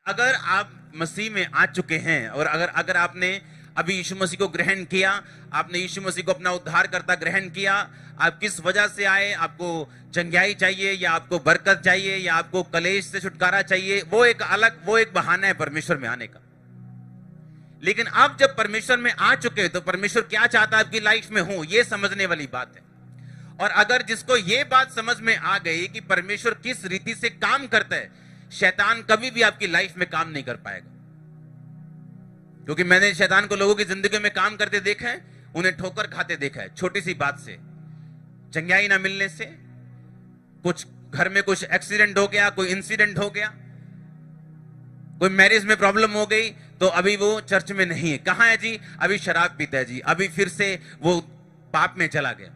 अगर आप मसीह में आ चुके हैं और अगर आपने अभी यीशु मसीह को ग्रहण किया, आपने यीशु मसीह को अपना उद्धारकर्ता ग्रहण किया, आप किस वजह से आए, आपको चंगाई चाहिए या आपको बरकत चाहिए या आपको कलेश से छुटकारा चाहिए, वो एक बहाना है परमेश्वर में आने का। लेकिन आप जब परमेश्वर में आ चुके तो परमेश्वर क्या चाहता है आपकी लाइफ में हो, ये समझने वाली बात है। और अगर जिसको ये बात समझ में आ गई कि परमेश्वर किस रीति से काम करता है, शैतान कभी भी आपकी लाइफ में काम नहीं कर पाएगा। क्योंकि मैंने शैतान को लोगों की जिंदगी में काम करते देखा है, उन्हें ठोकर खाते देखा है, छोटी सी बात से, चंगाई ना मिलने से, कुछ घर में कुछ एक्सीडेंट हो गया, कोई इंसिडेंट हो गया, कोई मैरिज में प्रॉब्लम हो गई तो अभी वो चर्च में नहीं है। कहां है जी? अभी शराब पीता है जी, अभी फिर से वो पाप में चला गया।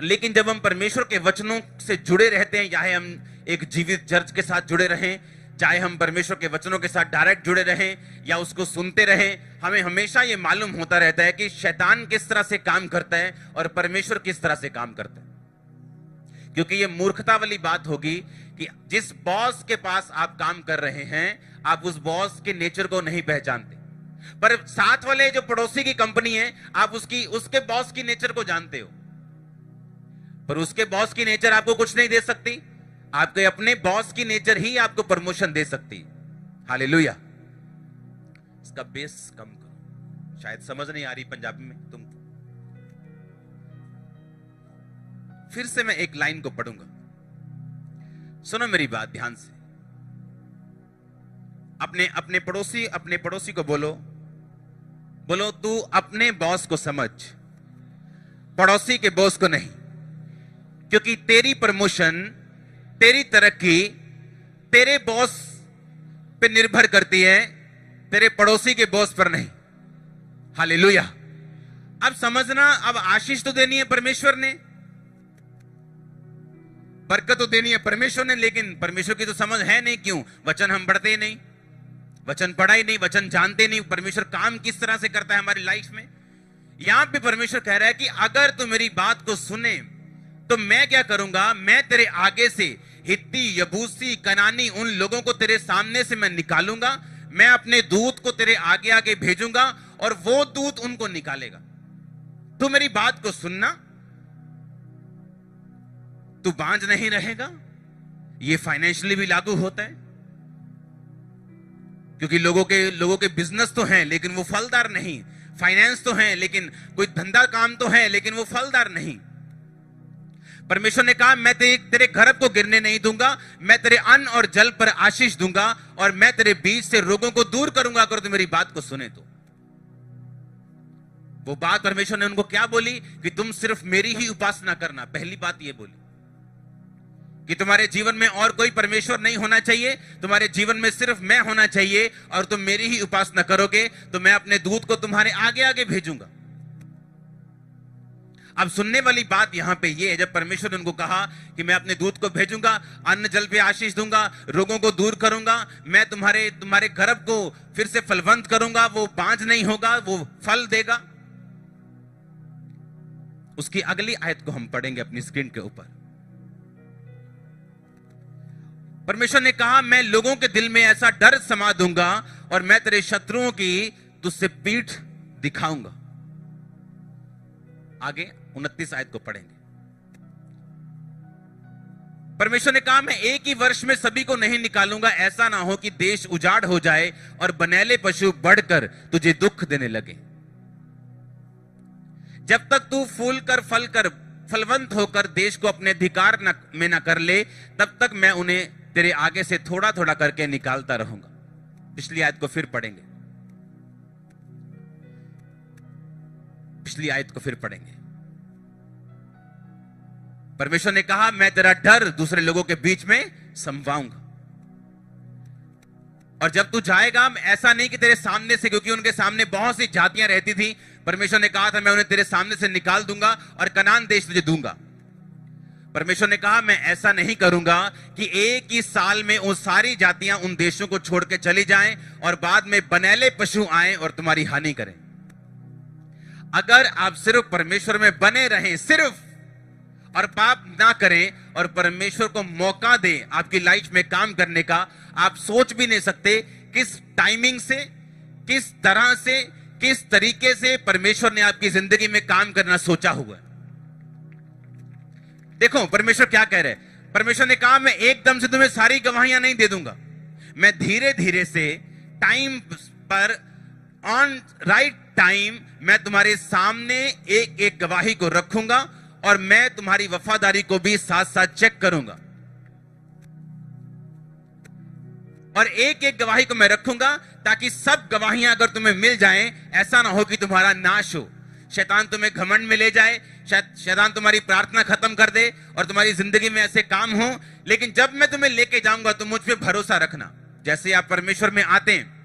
लेकिन जब हम परमेश्वर के वचनों से जुड़े रहते हैं, चाहे हम एक जीवित चर्च के साथ जुड़े रहें, चाहे हम परमेश्वर के वचनों के साथ डायरेक्ट जुड़े रहें या उसको सुनते रहें, हमें हमेशा यह मालूम होता रहता है कि शैतान किस तरह से काम करता है और परमेश्वर किस तरह से काम करता है। क्योंकि यह मूर्खता वाली बात होगी कि जिस बॉस के पास आप काम कर रहे हैं, आप उस बॉस के नेचर को नहीं पहचानते, पर साथ वाले जो पड़ोसी की कंपनी है, आप उसके बॉस की नेचर को जानते हो, पर उसके बॉस की नेचर आपको कुछ नहीं दे सकती। आपके अपने बॉस की नेचर ही आपको प्रमोशन दे सकती। हालेलुया। इसका बेस कम करो, शायद समझ नहीं आ रही पंजाबी में तुमको। फिर से मैं एक लाइन को पढ़ूंगा, सुनो मेरी बात ध्यान से। अपने पड़ोसी को बोलो तू अपने बॉस को समझ, पड़ोसी के बॉस को नहीं। क्योंकि तेरी प्रमोशन, तेरी तरक्की तेरे बॉस पे निर्भर करती है, तेरे पड़ोसी के बॉस पर नहीं। हालेलुया। अब समझना, अब आशीष तो देनी है परमेश्वर ने, बरकत तो देनी है परमेश्वर ने, लेकिन परमेश्वर की तो समझ है नहीं। क्यों? वचन हम पढ़ते नहीं, वचन पढ़ा ही नहीं, वचन जानते नहीं परमेश्वर काम किस तरह से करता है हमारी लाइफ में। यहां पे परमेश्वर कह रहा है कि अगर तू मेरी बात को सुने तो मैं क्या करूंगा, मैं तेरे आगे से हित्ती, यबूसी, कनानी उन लोगों को तेरे सामने से मैं निकालूंगा। मैं अपने दूत को तेरे आगे आगे भेजूंगा और वो दूत उनको निकालेगा। तू मेरी बात को सुनना, तू बांझ नहीं रहेगा। ये फाइनेंशियली भी लागू होता है, क्योंकि लोगों के बिजनेस तो हैं लेकिन वो फलदार नहीं, फाइनेंस तो हैं लेकिन कोई धंधा काम तो है लेकिन वो फलदार नहीं। परमेश्वर ने कहा मैं तेरे गर्भ को गिरने नहीं दूंगा, मैं तेरे अन्न और जल पर आशीष दूंगा और मैं तेरे बीच से रोगों को दूर करूंगा अगर तू मेरी बात को सुने तो। वो बात परमेश्वर ने उनको क्या बोली कि तुम सिर्फ मेरी ही उपासना करना। पहली बात ये बोली कि तुम्हारे जीवन में और कोई परमेश्वर नहीं होना चाहिए, तुम्हारे जीवन में सिर्फ मैं होना चाहिए और तुम मेरी ही उपासना करोगे तो मैं अपने दूत को तुम्हारे आगे आगे भेजूंगा। अब सुनने वाली बात यहां पे ये है, जब परमेश्वर ने उनको कहा कि मैं अपने दूत को भेजूंगा, अन्न जल पे आशीष दूंगा, रोगों को दूर करूंगा, मैं तुम्हारे गर्भ को फिर से फलवंत करूंगा, वो बांझ नहीं होगा, वो फल देगा। उसकी अगली आयत को हम पढ़ेंगे अपनी स्क्रीन के ऊपर। परमेश्वर ने कहा मैं लोगों के दिल में ऐसा डर समा दूंगा और मैं तेरे शत्रुओं की तुझसे पीठ दिखाऊंगा। आगे 29 आयत को पढ़ेंगे। परमेश्वर ने कहा मैं एक ही वर्ष में सभी को नहीं निकालूंगा, ऐसा ना हो कि देश उजाड़ हो जाए और बनेले पशु बढ़कर तुझे दुख देने लगे। जब तक तू फूल कर फल कर फलवंत होकर देश को अपने अधिकार में न कर ले, तब तक मैं उन्हें तेरे आगे से थोड़ा थोड़ा करके निकालता रहूंगा। पिछली आयत को फिर पढ़ेंगे, पिछली आयत को फिर पढ़ेंगे। परमेश्वर ने कहा मैं तेरा डर दूसरे लोगों के बीच में समवाऊंगा। और जब तू जाएगा, ऐसा नहीं कि तेरे सामने से, क्योंकि उनके सामने बहुत सी जातियां रहती थी, परमेश्वर ने कहा था मैं उन्हें तेरे सामने से निकाल दूंगा और कनान देश तुझे दूंगा। परमेश्वर ने कहा मैं ऐसा नहीं करूंगा कि एक ही साल में वो सारी जातियां उन देशों को छोड़ के चली जाएं और बाद में बनेले पशु आएं और तुम्हारी हानि करें। अगर आप सिर्फ परमेश्वर में बने रहें सिर्फ, और पाप ना करें और परमेश्वर को मौका दे आपकी लाइफ में काम करने का, आप सोच भी नहीं सकते किस टाइमिंग से, किस तरह से, किस तरीके से परमेश्वर ने आपकी जिंदगी में काम करना सोचा हुआ है। देखो परमेश्वर क्या कह रहे हैं। परमेश्वर ने कहा मैं एकदम से तुम्हें सारी गवाहियां नहीं दे दूंगा, मैं धीरे धीरे से टाइम पर, ऑन राइट टाइम मैं तुम्हारे सामने एक एक गवाही को रखूंगा और मैं तुम्हारी वफादारी को भी साथ साथ चेक करूंगा। और एक एक गवाही को मैं रखूंगा ताकि सब गवाहियां अगर तुम्हें मिल जाएं, ऐसा ना हो कि तुम्हारा नाश हो, शैतान तुम्हें घमंड में ले जाए, शैतान तुम्हारी प्रार्थना खत्म कर दे और तुम्हारी जिंदगी में ऐसे काम हो। लेकिन जब मैं तुम्हें लेके जाऊंगा तो मुझ पे भरोसा रखना। जैसे आप परमेश्वर में आते हैं,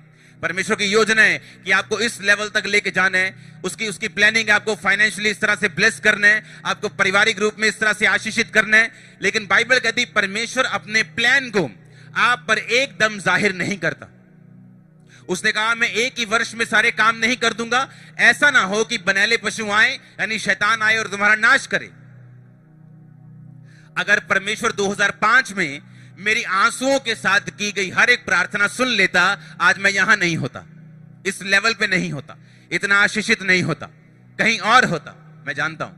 परमेश्वर की योजना है कि आपको इस लेवल तक लेके जाना है, उसकी प्लानिंग है, आपको फाइनेंशियली इस तरह से ब्लेस करना है, आपको पारिवारिक रूप में इस तरह से आशीषित करना है। लेकिन बाइबल कहती परमेश्वर अपने प्लान को आप पर एकदम जाहिर नहीं करता। उसने कहा मैं एक ही वर्ष में सारे काम नहीं कर दूंगा, ऐसा ना हो कि बनेले पशु आए यानी शैतान आए और तुम्हारा नाश करे। अगर परमेश्वर 2005 में मेरी आंसुओं के साथ की गई हर एक प्रार्थना सुन लेता, आज मैं यहां नहीं होता, इस लेवल पे नहीं होता, इतना आशीषित नहीं होता, कहीं और होता, मैं जानता हूं।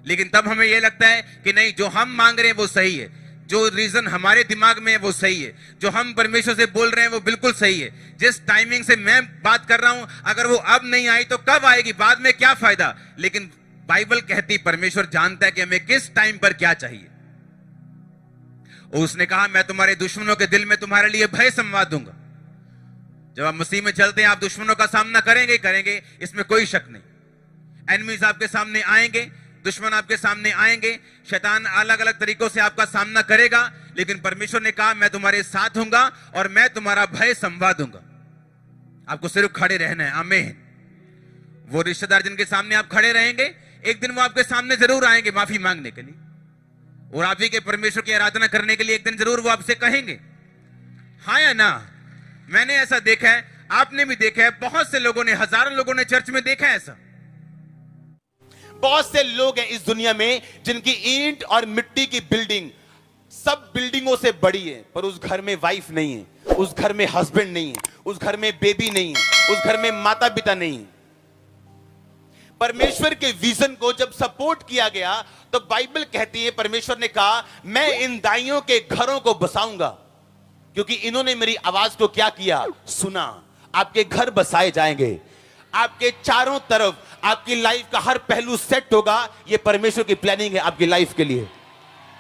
लेकिन तब हमें यह लगता है कि नहीं, जो हम मांग रहे हैं वो सही है, जो रीजन हमारे दिमाग में है वो सही है, जो हम परमेश्वर से बोल रहे हैं वो बिल्कुल सही है। जिस टाइमिंग से मैं बात कर रहा हूं, अगर वो अब नहीं आई तो कब आएगी, बाद में क्या फायदा। लेकिन बाइबल कहती परमेश्वर जानता है कि हमें किस टाइम पर क्या चाहिए। उसने कहा मैं तुम्हारे दुश्मनों के दिल में तुम्हारे लिए भय संवाद दूंगा। जब आप मसीह में चलते हैं आप दुश्मनों का सामना करेंगे करेंगे, इसमें कोई शक नहीं। एनिमीज आपके सामने आएंगे, दुश्मन आपके सामने आएंगे, शैतान अलग अलग तरीकों से आपका सामना करेगा, लेकिन परमेश्वर ने कहा मैं तुम्हारे साथ हूंगा और मैं तुम्हारा भय संवाद दूंगा। आपको सिर्फ खड़े रहना है। आमीन। वो रिश्तेदार जिनके सामने आप खड़े रहेंगे, एक दिन वो आपके सामने जरूर आएंगे माफी मांगने के लिए, और आप ही के परमेश्वर की आराधना करने के लिए एक दिन जरूर वो आपसे कहेंगे। हाँ या ना? मैंने ऐसा देखा है, आपने भी देखा है, बहुत से लोगों ने, हजारों लोगों ने चर्च में देखा है ऐसा। बहुत से लोग हैं इस दुनिया में जिनकी ईंट और मिट्टी की बिल्डिंग सब बिल्डिंगों से बड़ी है, पर उस घर में वाइफ नहीं है, उस घर में हस्बैंड नहीं है, उस घर में बेबी नहीं है, उस घर में माता पिता नहीं है। परमेश्वर के विजन को जब सपोर्ट किया गया तो बाइबल कहती है, परमेश्वर ने कहा मैं इन दाइयों के घरों को बसाऊंगा, क्योंकि इन्होंने मेरी आवाज को क्या किया, सुना। आपके घर बसाए जाएंगे, आपके चारों तरफ आपकी लाइफ का हर पहलू सेट होगा। यह परमेश्वर की प्लानिंग है आपकी लाइफ के लिए।